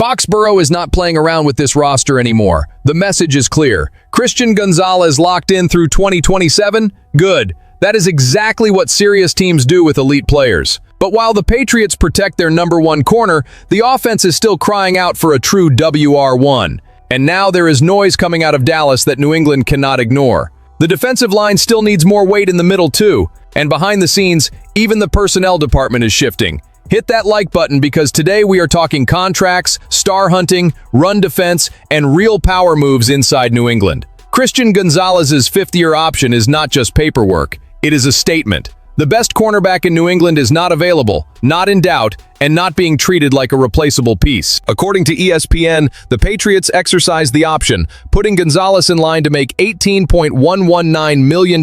Foxborough is not playing around with this roster anymore. The message is clear. Christian Gonzalez locked in through 2027? Good. That is exactly what serious teams do with elite players. But while the Patriots protect their number one corner, the offense is still crying out for a true WR1. And now there is noise coming out of Dallas that New England cannot ignore. The defensive line still needs more weight in the middle too. And behind the scenes, even the personnel department is shifting. Hit that like button because today we are talking contracts, star hunting, run defense, and real power moves inside New England. Christian Gonzalez's fifth-year option is not just paperwork. It is a statement. The best cornerback in New England is not available, not in doubt, and not being treated like a replaceable piece. According to ESPN, the Patriots exercised the option, putting Gonzalez in line to make $18.119 million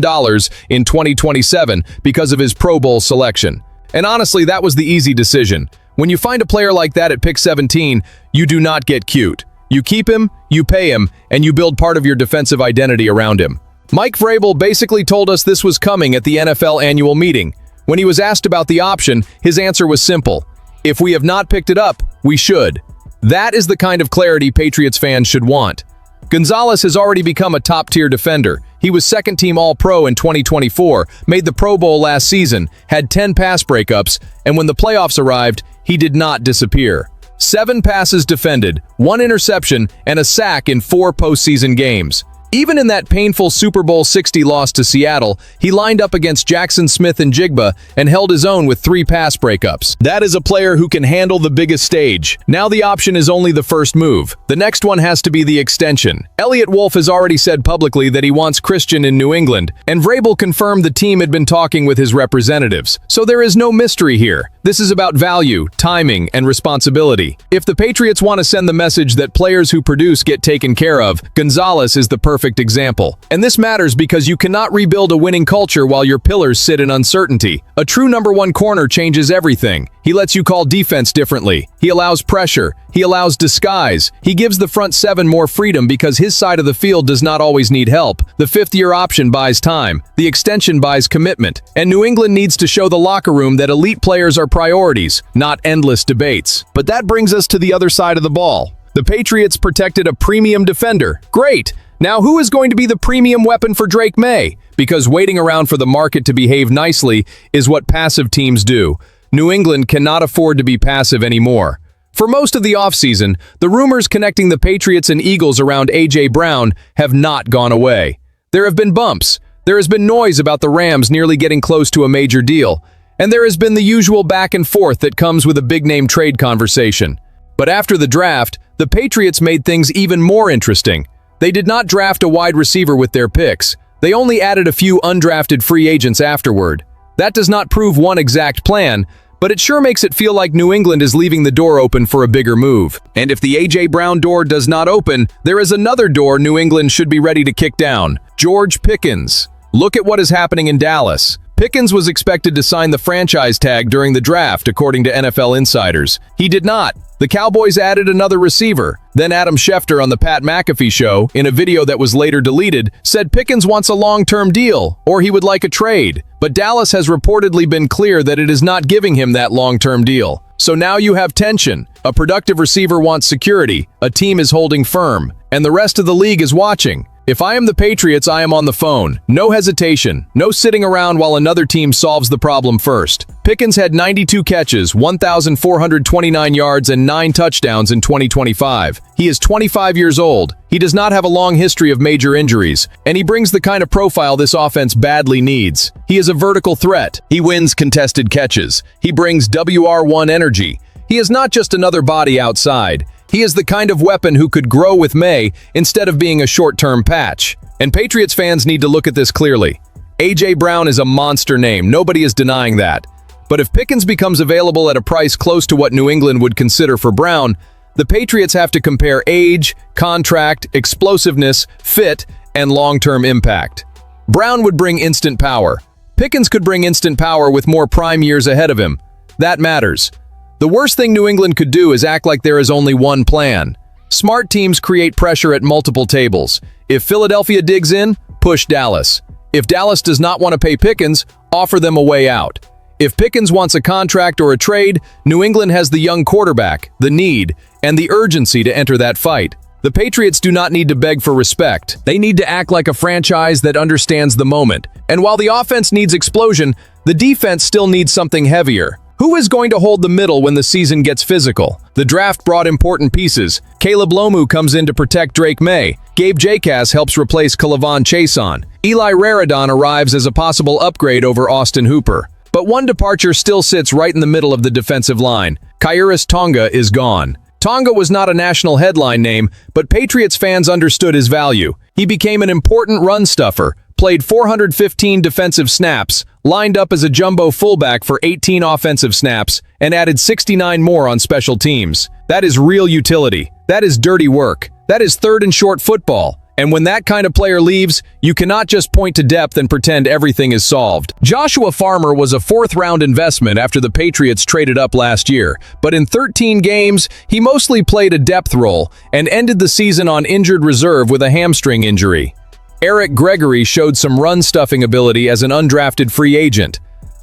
in 2027 because of his Pro Bowl selection. And honestly, that was the easy decision. When you find a player like that at pick 17, you do not get cute. You keep him, you pay him, and you build part of your defensive identity around him. Mike Vrabel basically told us this was coming at the NFL annual meeting. When he was asked about the option, his answer was simple. If we have not picked it up, we should. That is the kind of clarity Patriots fans should want. Gonzalez has already become a top-tier defender. He was second-team All-Pro in 2024, made the Pro Bowl last season, had 10 pass breakups, and when the playoffs arrived, he did not disappear. 7 passes defended, 1 interception, and a sack in 4 postseason games. Even in that painful Super Bowl 60 loss to Seattle, he lined up against Jackson Smith and Jigba and held his own with 3 pass breakups. That is a player who can handle the biggest stage. Now the option is only the first move. The next one has to be the extension. Elliott Wolf has already said publicly that he wants Christian in New England, and Vrabel confirmed the team had been talking with his representatives. So there is no mystery here. This is about value, timing, and responsibility. If the Patriots want to send the message that players who produce get taken care of, Gonzalez is the perfect example. And this matters because you cannot rebuild a winning culture while your pillars sit in uncertainty. A true number one corner changes everything. He lets you call defense differently. He allows pressure. He allows disguise. He gives the front 7 more freedom because his side of the field does not always need help. The fifth-year option buys time. The extension buys commitment. And New England needs to show the locker room that elite players are priorities, not endless debates. But that brings us to the other side of the ball. The Patriots protected a premium defender. Great! Now who is going to be the premium weapon for Drake Maye? Because waiting around for the market to behave nicely is what passive teams do. New England cannot afford to be passive anymore. For most of the offseason, the rumors connecting the Patriots and Eagles around A.J. Brown have not gone away. There have been bumps. There has been noise about the Rams nearly getting close to a major deal. And there has been the usual back and forth that comes with a big-name trade conversation. But after the draft, the Patriots made things even more interesting. They did not draft a wide receiver with their picks. They only added a few undrafted free agents afterward. That does not prove one exact plan, but it sure makes it feel like New England is leaving the door open for a bigger move. And if the A.J. Brown door does not open, there is another door New England should be ready to kick down. George Pickens. Look at what is happening in Dallas. Pickens was expected to sign the franchise tag during the draft, according to NFL insiders. He did not. The Cowboys added another receiver. Then Adam Schefter on the Pat McAfee show, in a video that was later deleted, said Pickens wants a long-term deal, or he would like a trade. But Dallas has reportedly been clear that it is not giving him that long-term deal. So now you have tension. A productive receiver wants security, a team is holding firm, and the rest of the league is watching. If I am the Patriots, I am on the phone. No hesitation. No sitting around while another team solves the problem first. Pickens had 92 catches, 1,429 yards, and 9 touchdowns in 2025. He is 25 years old. He does not have a long history of major injuries, and he brings the kind of profile this offense badly needs. He is a vertical threat. He wins contested catches. He brings WR1 energy. He is not just another body outside. He is the kind of weapon who could grow with Maye instead of being a short-term patch. And Patriots fans need to look at this clearly. A.J. Brown is a monster name, nobody is denying that. But if Pickens becomes available at a price close to what New England would consider for Brown, the Patriots have to compare age, contract, explosiveness, fit, and long-term impact. Brown would bring instant power. Pickens could bring instant power with more prime years ahead of him. That matters. The worst thing New England could do is act like there is only one plan. Smart teams create pressure at multiple tables. If Philadelphia digs in, push Dallas. If Dallas does not want to pay Pickens, offer them a way out. If Pickens wants a contract or a trade, New England has the young quarterback, the need, and the urgency to enter that fight. The Patriots do not need to beg for respect. They need to act like a franchise that understands the moment. And while the offense needs explosion, the defense still needs something heavier. Who is going to hold the middle when the season gets physical? The draft brought important pieces. Caleb Lomu comes in to protect Drake Maye. Gabe Jacas helps replace Kalavon Chason. Eli Raridon arrives as a possible upgrade over Austin Hooper. But one departure still sits right in the middle of the defensive line. Khyiris Tonga is gone. Tonga was not a national headline name, but Patriots fans understood his value. He became an important run stuffer, played 415 defensive snaps, lined up as a jumbo fullback for 18 offensive snaps, and added 69 more on special teams. That is real utility. That is dirty work. That is third and short football. And when that kind of player leaves, you cannot just point to depth and pretend everything is solved. Joshua Farmer was a fourth-round investment after the Patriots traded up last year, but in 13 games, he mostly played a depth role and ended the season on injured reserve with a hamstring injury. Eric Gregory showed some run-stuffing ability as an undrafted free agent.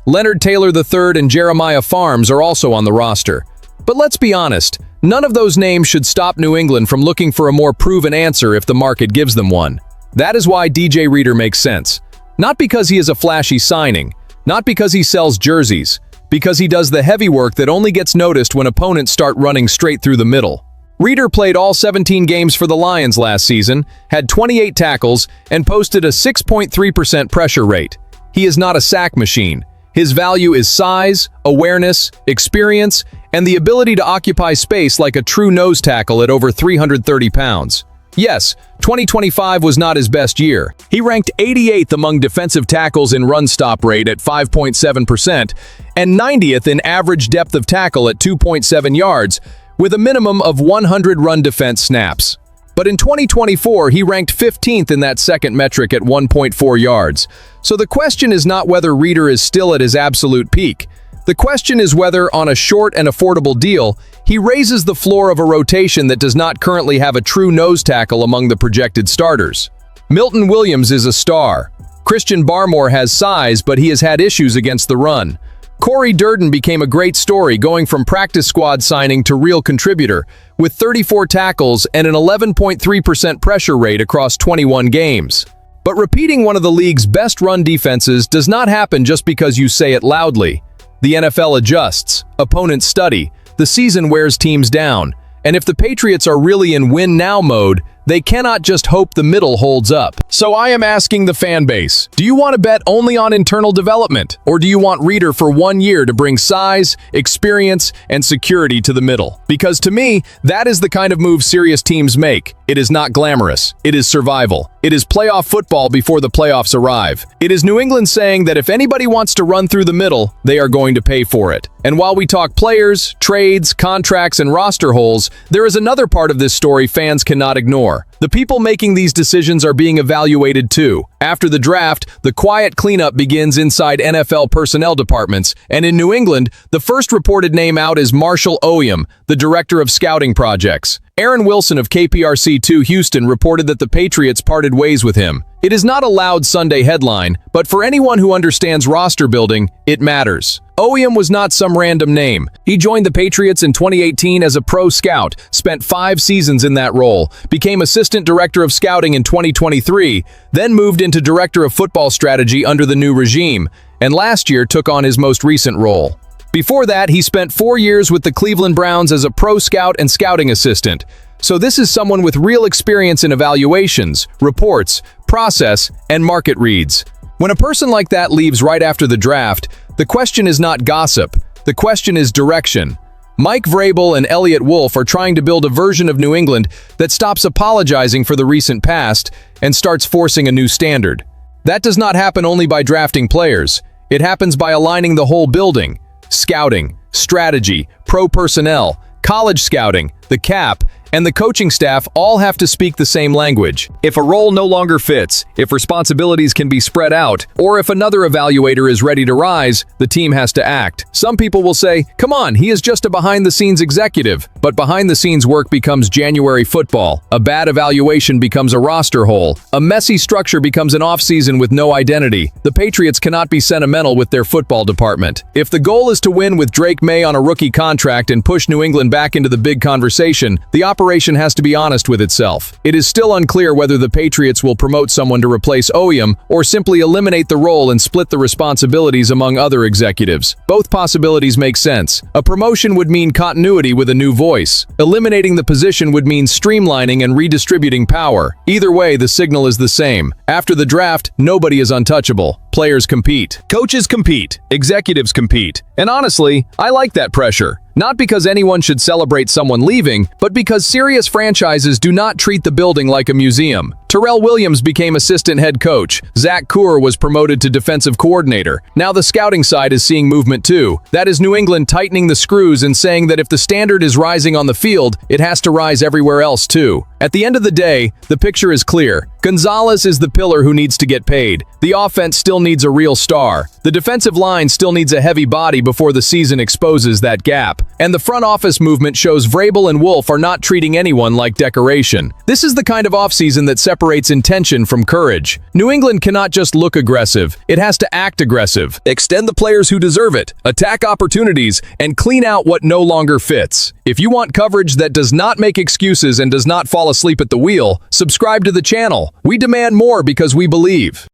Leonard Taylor III and Jeremiah Farms are also on the roster. But let's be honest, none of those names should stop New England from looking for a more proven answer if the market gives them one. That is why DJ Reader makes sense. Not because he is a flashy signing, not because he sells jerseys, because he does the heavy work that only gets noticed when opponents start running straight through the middle. Reader played all 17 games for the Lions last season, had 28 tackles, and posted a 6.3% pressure rate. He is not a sack machine. His value is size, awareness, experience, and the ability to occupy space like a true nose tackle at over 330 pounds. Yes, 2025 was not his best year. He ranked 88th among defensive tackles in run stop rate at 5.7% and 90th in average depth of tackle at 2.7 yards, with a minimum of 100 run defense snaps. But in 2024, he ranked 15th in that second metric at 1.4 yards. So the question is not whether Reader is still at his absolute peak. The question is whether, on a short and affordable deal, he raises the floor of a rotation that does not currently have a true nose tackle among the projected starters. Milton Williams is a star. Christian Barmore has size, but he has had issues against the run. Corey Durden became a great story, going from practice squad signing to real contributor, with 34 tackles and an 11.3% pressure rate across 21 games. But repeating one of the league's best run defenses does not happen just because you say it loudly. The NFL adjusts, opponents study, the season wears teams down, and if the Patriots are really in win-now mode, they cannot just hope the middle holds up. So I am asking the fan base, do you want to bet only on internal development, or do you want Reader for 1 year to bring size, experience, and security to the middle? Because to me, that is the kind of move serious teams make. It is not glamorous. It is survival. It is playoff football before the playoffs arrive. It is New England saying that if anybody wants to run through the middle, they are going to pay for it. And while we talk players, trades, contracts, and roster holes, there is another part of this story fans cannot ignore. The people making these decisions are being evaluated too. After the draft, the quiet cleanup begins inside NFL personnel departments, and in New England, the first reported name out is Marshall Ouyem, the director of scouting projects. Aaron Wilson of KPRC2 Houston reported that the Patriots parted ways with him. It is not a loud Sunday headline, but for anyone who understands roster building, it matters. Ouyem was not some random name. He joined the Patriots in 2018 as a pro scout, spent 5 seasons in that role, became assistant director of scouting in 2023, then moved into director of football strategy under the new regime, and last year took on his most recent role. Before that, he spent 4 years with the Cleveland Browns as a pro scout and scouting assistant. So this is someone with real experience in evaluations, reports, process, and market reads. When a person like that leaves right after the draft, the question is not gossip. The question is direction. Mike Vrabel and Elliott Wolf are trying to build a version of New England that stops apologizing for the recent past and starts forcing a new standard. That does not happen only by drafting players. It happens by aligning the whole building. Scouting, strategy, pro personnel, college scouting, the cap, and the coaching staff all have to speak the same language. If a role no longer fits, if responsibilities can be spread out, or if another evaluator is ready to rise, the team has to act. Some people will say, come on, he is just a behind-the-scenes executive. But behind-the-scenes work becomes January football. A bad evaluation becomes a roster hole. A messy structure becomes an offseason with no identity. The Patriots cannot be sentimental with their football department. If the goal is to win with Drake Maye on a rookie contract and push New England back into the big conversation, the operation has to be honest with itself. It is still unclear whether the Patriots will promote someone to replace Oyem or simply eliminate the role and split the responsibilities among other executives. Both possibilities make sense. A promotion would mean continuity with a new voice. Eliminating the position would mean streamlining and redistributing power. Either way, the signal is the same. After the draft, nobody is untouchable. Players compete. Coaches compete. Executives compete. And honestly, I like that pressure. Not because anyone should celebrate someone leaving, but because serious franchises do not treat the building like a museum. Terrell Williams became assistant head coach. Zach Kuhr was promoted to defensive coordinator. Now the scouting side is seeing movement too. That is New England tightening the screws and saying that if the standard is rising on the field, it has to rise everywhere else too. At the end of the day, the picture is clear. Gonzalez is the pillar who needs to get paid. The offense still needs a real star. The defensive line still needs a heavy body before the season exposes that gap. And the front office movement shows Vrabel and Wolf are not treating anyone like decoration. This is the kind of offseason that separates intention from courage. New England cannot just look aggressive. It has to act aggressive. Extend the players who deserve it, attack opportunities, and clean out what no longer fits. If you want coverage that does not make excuses and does not fall asleep at the wheel, subscribe to the channel. We demand more because we believe.